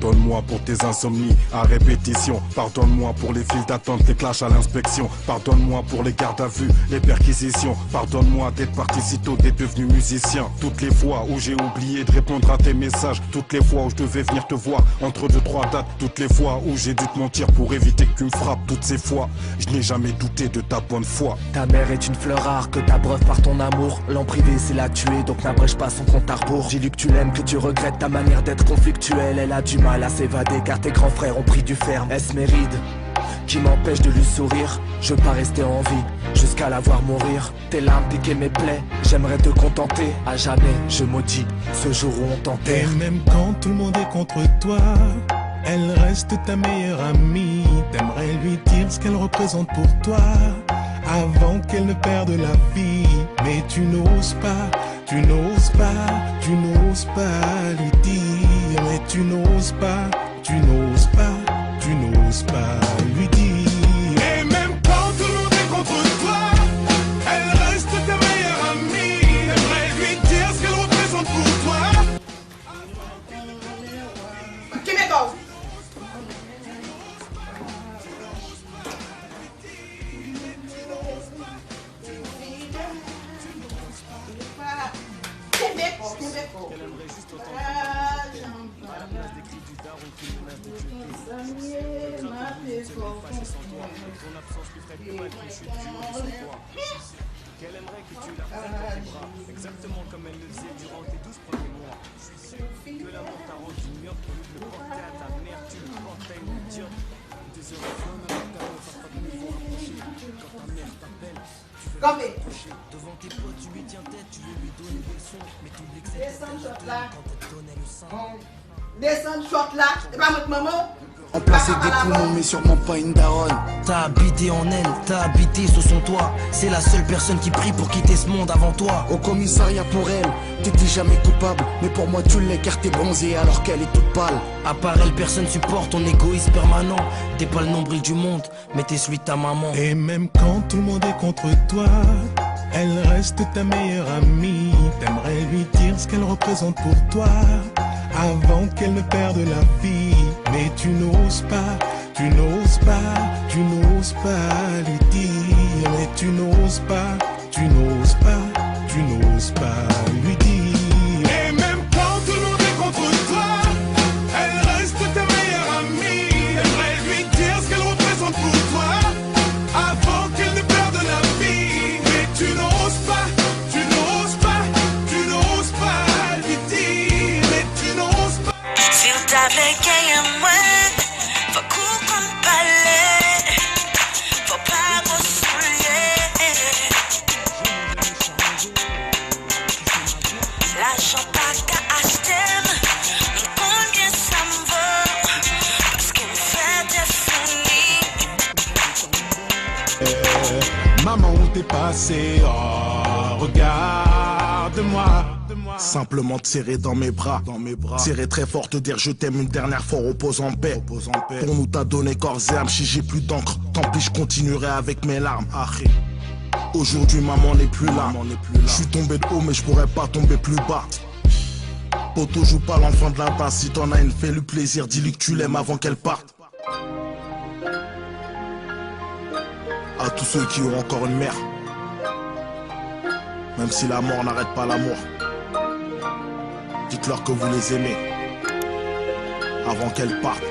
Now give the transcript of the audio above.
Pardonne-moi pour tes insomnies à répétition. Pardonne-moi pour les files d'attente, les clashs à l'inspection. Pardonne-moi pour les gardes à vue, les perquisitions. Pardonne-moi d'être parti si tôt, d'être devenu musicien. Toutes les fois où j'ai oublié de répondre à tes messages. Toutes les fois où je devais venir te voir entre 2-3 dates. Toutes les fois où j'ai dû te mentir pour éviter que tu me frappes. Toutes ces fois, je n'ai jamais douté de ta bonne foi. Ta mère est une fleur rare que t'abreuves par ton amour. L'en privé c'est la tuer, donc n'abrège pas son compte à rebours. J'ai lu que tu l'aimes, que tu regrettes ta manière d'être conflictuelle. Elle a du mal à s'évader car tes grands frères ont pris du ferme. Est-ce mes rides qui m'empêche de lui sourire? Je veux pas rester en vie jusqu'à la voir mourir. Tes larmes piquaient mes plaies, j'aimerais te contenter. À jamais je maudis ce jour où on t'enterre. Et même quand tout le monde est contre toi, elle reste ta meilleure amie. T'aimerais lui dire ce qu'elle représente pour toi avant qu'elle ne perde la vie. Mais tu n'oses pas, tu n'oses pas, tu n'oses pas lui dire. Mais tu n'oses pas, tu n'oses pas, tu n'oses pas lui dire. Et même quand tout le monde est contre toi, elle reste ta meilleure amie. T'aimerais lui dire ce qu'elle représente pour toi. Give me go. Qu'elle aimerait que tu la prennes dans tes bras, exactement comme elle le faisait durant tes 12 premiers mois. Je suis sûr que l'amour t'a rendu myope, au lieu de le porter à ta mère, tu le portais à une idiote. Désolé, ta quand ta mère t'appelle, tu veux la toucher. Devant tes potes, tu lui tiens tête, tu veux lui donner des leçons, mais tu oublies que c'était elle quand elle te donnait le sein. Descends de short là, c'est pas votre maman. Remplacer des poumons mais sûrement pas une daronne. T'as habité en elle, t'as habité sous son toit. C'est la seule personne qui prie pour quitter ce monde avant toi. Au commissariat pour elle, t'étais jamais coupable. Mais pour moi tu l'es car t'es bronzée alors qu'elle est toute pâle. À part elle, personne supporte ton égoïsme permanent. T'es pas le nombril du monde, mais t'es celui de ta maman. Et même quand tout le monde est contre toi, elle reste ta meilleure amie. T'aimerais lui dire ce qu'elle représente pour toi avant qu'elle ne perde la vie. Mais tu n'oses pas, tu n'oses pas, tu n'oses pas lui dire. Mais tu n'oses pas, tu n'oses pas, tu n'oses pas lui dire. Et même quand tout le monde est contre toi, elle reste ta meilleure amie. T'aimerais lui dire ce qu'elle représente pour toi avant qu'elle ne perde la vie. Mais tu n'oses pas, tu n'oses pas, tu n'oses pas lui dire. Mais tu n'oses pas. Feel avec elle moi, faut qu'on parle, faut pas ressouiller. L'argent pas qu'à acheter, mais combien ça me vaut, parce qu'il me fait définir. Maman, où t'es passé? Oh, regarde-moi. Simplement te serrer dans mes bras, serrer très fort, te dire je t'aime une dernière fois, repose en paix. Pour nous t'as donné corps et âme, si j'ai plus d'encre, tant pis je continuerai avec mes larmes. Aujourd'hui maman n'est plus là, je suis tombé de haut mais je pourrais pas tomber plus bas. Poto joue pas l'enfant de la tasse, si t'en as une fais le plaisir, dis-lui que tu l'aimes avant qu'elle parte. À tous ceux qui ont encore une mère, même si la mort n'arrête pas l'amour, dites-leur que vous les aimez avant qu'elles partent.